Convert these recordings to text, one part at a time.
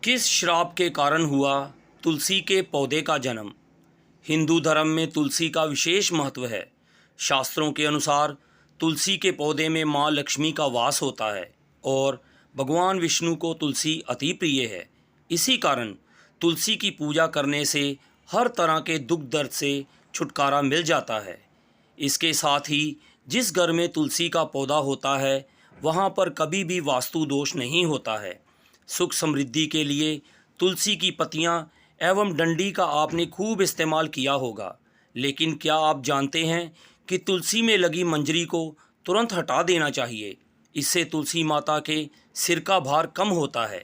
किस श्राप के कारण हुआ तुलसी के पौधे का जन्म। हिंदू धर्म में तुलसी का विशेष महत्व है। शास्त्रों के अनुसार तुलसी के पौधे में माँ लक्ष्मी का वास होता है और भगवान विष्णु को तुलसी अति प्रिय है। इसी कारण तुलसी की पूजा करने से हर तरह के दुख दर्द से छुटकारा मिल जाता है। इसके साथ ही जिस घर में तुलसी का पौधा होता है वहाँ पर कभी भी वास्तु दोष नहीं होता है। सुख समृद्धि के लिए तुलसी की पत्तियाँ एवं डंडी का आपने खूब इस्तेमाल किया होगा, लेकिन क्या आप जानते हैं कि तुलसी में लगी मंजरी को तुरंत हटा देना चाहिए। इससे तुलसी माता के सिर का भार कम होता है।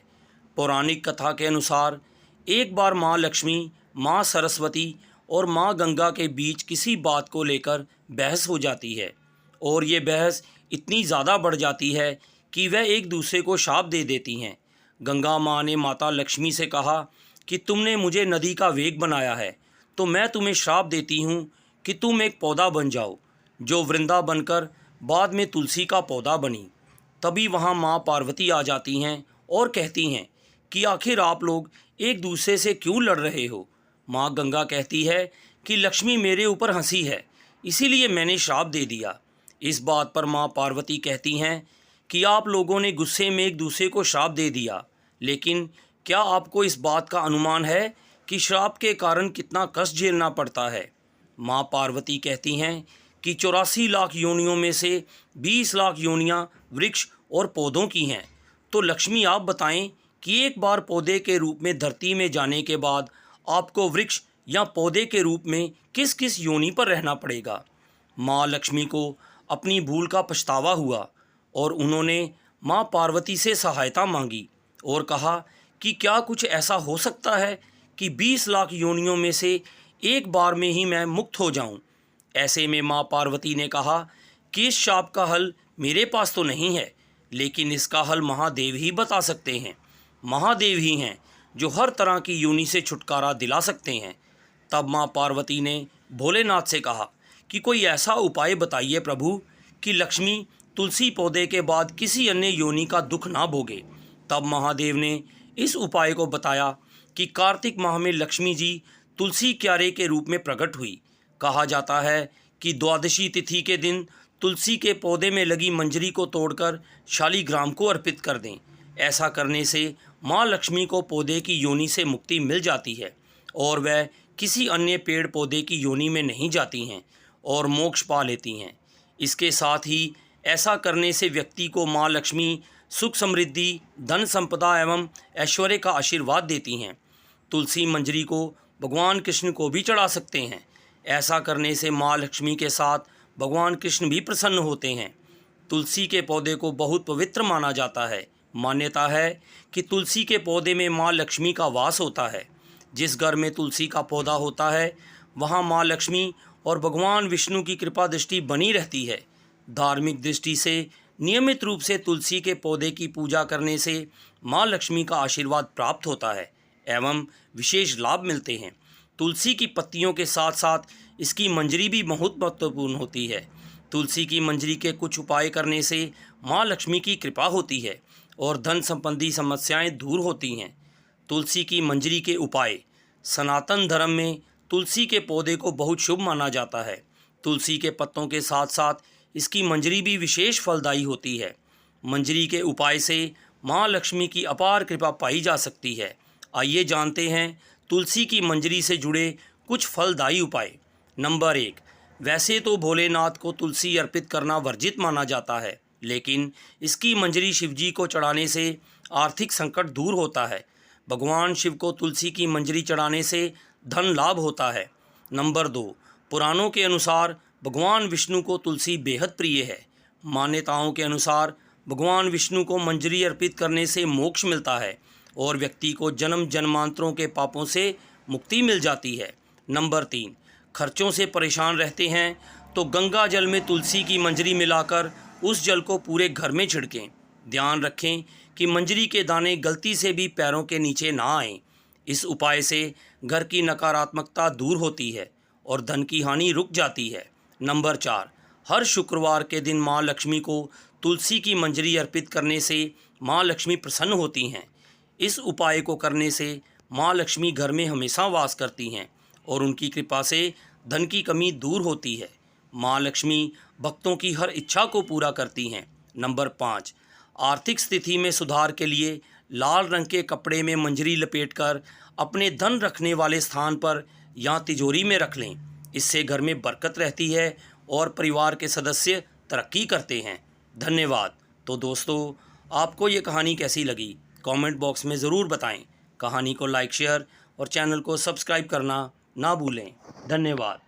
पौराणिक कथा के अनुसार एक बार माँ लक्ष्मी, माँ सरस्वती और माँ गंगा के बीच किसी बात को लेकर बहस हो जाती है और ये बहस इतनी ज़्यादा बढ़ जाती है कि वह एक दूसरे को शाप दे देती हैं। गंगा माँ ने माता लक्ष्मी से कहा कि तुमने मुझे नदी का वेग बनाया है, तो मैं तुम्हें श्राप देती हूँ कि तुम एक पौधा बन जाओ, जो वृंदा बनकर बाद में तुलसी का पौधा बनी। तभी वहाँ माँ पार्वती आ जाती हैं और कहती हैं कि आखिर आप लोग एक दूसरे से क्यों लड़ रहे हो। माँ गंगा कहती है कि लक्ष्मी मेरे ऊपर हंसी है, इसीलिए मैंने श्राप दे दिया। इस बात पर माँ पार्वती कहती हैं कि आप लोगों ने गुस्से में एक दूसरे को श्राप दे दिया, लेकिन क्या आपको इस बात का अनुमान है कि श्राप के कारण कितना कष्ट झेलना पड़ता है। माँ पार्वती कहती हैं कि 84 लाख योनियों में से 20 लाख योनियाँ वृक्ष और पौधों की हैं। तो लक्ष्मी आप बताएं कि एक बार पौधे के रूप में धरती में जाने के बाद आपको वृक्ष या पौधे के रूप में किस किस योनि पर रहना पड़ेगा। माँ लक्ष्मी को अपनी भूल का पछतावा हुआ और उन्होंने माँ पार्वती से सहायता मांगी और कहा कि क्या कुछ ऐसा हो सकता है कि 20 लाख योनियों में से एक बार में ही मैं मुक्त हो जाऊं। ऐसे में माँ पार्वती ने कहा कि इस शाप का हल मेरे पास तो नहीं है, लेकिन इसका हल महादेव ही बता सकते हैं। महादेव ही हैं जो हर तरह की योनि से छुटकारा दिला सकते हैं। तब माँ पार्वती ने भोलेनाथ से कहा कि कोई ऐसा उपाय बताइए प्रभु कि लक्ष्मी तुलसी पौधे के बाद किसी अन्य योनि का दुख ना भोगे। तब महादेव ने इस उपाय को बताया कि कार्तिक माह में लक्ष्मी जी तुलसी क्यारे के रूप में प्रकट हुई। कहा जाता है कि द्वादशी तिथि के दिन तुलसी के पौधे में लगी मंजरी को तोड़कर शालीग्राम को अर्पित कर दें। ऐसा करने से माँ लक्ष्मी को पौधे की योनि से मुक्ति मिल जाती है और वह किसी अन्य पेड़ पौधे की योनि में नहीं जाती हैं और मोक्ष पा लेती हैं। इसके साथ ही ऐसा करने से व्यक्ति को माँ लक्ष्मी सुख समृद्धि, धन संपदा एवं ऐश्वर्य का आशीर्वाद देती हैं। तुलसी मंजरी को भगवान कृष्ण को भी चढ़ा सकते हैं। ऐसा करने से माँ लक्ष्मी के साथ भगवान कृष्ण भी प्रसन्न होते हैं। तुलसी के पौधे को बहुत पवित्र माना जाता है। मान्यता है कि तुलसी के पौधे में माँ लक्ष्मी का वास होता है। जिस घर में तुलसी का पौधा होता है वहाँ माँ लक्ष्मी और भगवान विष्णु की कृपा दृष्टि बनी रहती है। धार्मिक दृष्टि से नियमित रूप से तुलसी के पौधे की पूजा करने से माँ लक्ष्मी का आशीर्वाद प्राप्त होता है एवं विशेष लाभ मिलते हैं। तुलसी की पत्तियों के साथ साथ इसकी मंजरी भी बहुत महत्वपूर्ण होती है। तुलसी की मंजरी के कुछ उपाय करने से माँ लक्ष्मी की कृपा होती है और धन संबंधी समस्याएं दूर होती हैं। तुलसी की मंजरी के उपाय। सनातन धर्म में तुलसी के पौधे को बहुत शुभ माना जाता है। तुलसी के पत्तों के साथ साथ इसकी मंजरी भी विशेष फलदायी होती है। मंजरी के उपाय से माँ लक्ष्मी की अपार कृपा पाई जा सकती है। आइए जानते हैं तुलसी की मंजरी से जुड़े कुछ फलदायी उपाय। नंबर 1। वैसे तो भोलेनाथ को तुलसी अर्पित करना वर्जित माना जाता है, लेकिन इसकी मंजरी शिवजी को चढ़ाने से आर्थिक संकट दूर होता है। भगवान शिव को तुलसी की मंजरी चढ़ाने से धन लाभ होता है। नंबर 2। पुराणों के अनुसार भगवान विष्णु को तुलसी बेहद प्रिय है। मान्यताओं के अनुसार भगवान विष्णु को मंजरी अर्पित करने से मोक्ष मिलता है और व्यक्ति को जन्म जन्मांतरों के पापों से मुक्ति मिल जाती है। नंबर 3। खर्चों से परेशान रहते हैं तो गंगा जल में तुलसी की मंजरी मिलाकर उस जल को पूरे घर में छिड़कें। ध्यान रखें कि मंजरी के दाने गलती से भी पैरों के नीचे ना आएं। इस उपाय से घर की नकारात्मकता दूर होती है और धन की हानि रुक जाती है। नंबर 4। हर शुक्रवार के दिन माँ लक्ष्मी को तुलसी की मंजरी अर्पित करने से माँ लक्ष्मी प्रसन्न होती हैं। इस उपाय को करने से माँ लक्ष्मी घर में हमेशा वास करती हैं और उनकी कृपा से धन की कमी दूर होती है। माँ लक्ष्मी भक्तों की हर इच्छा को पूरा करती हैं। नंबर 5, आर्थिक स्थिति में सुधार के लिए लाल रंग के कपड़े में मंजरी लपेटकर अपने धन रखने वाले स्थान पर या तिजोरी में रख लें। इससे घर में बरकत रहती है और परिवार के सदस्य तरक्की करते हैं। धन्यवाद। तो दोस्तों, आपको ये कहानी कैसी लगी कमेंट बॉक्स में ज़रूर बताएं। कहानी को लाइक, शेयर और चैनल को सब्सक्राइब करना ना भूलें। धन्यवाद।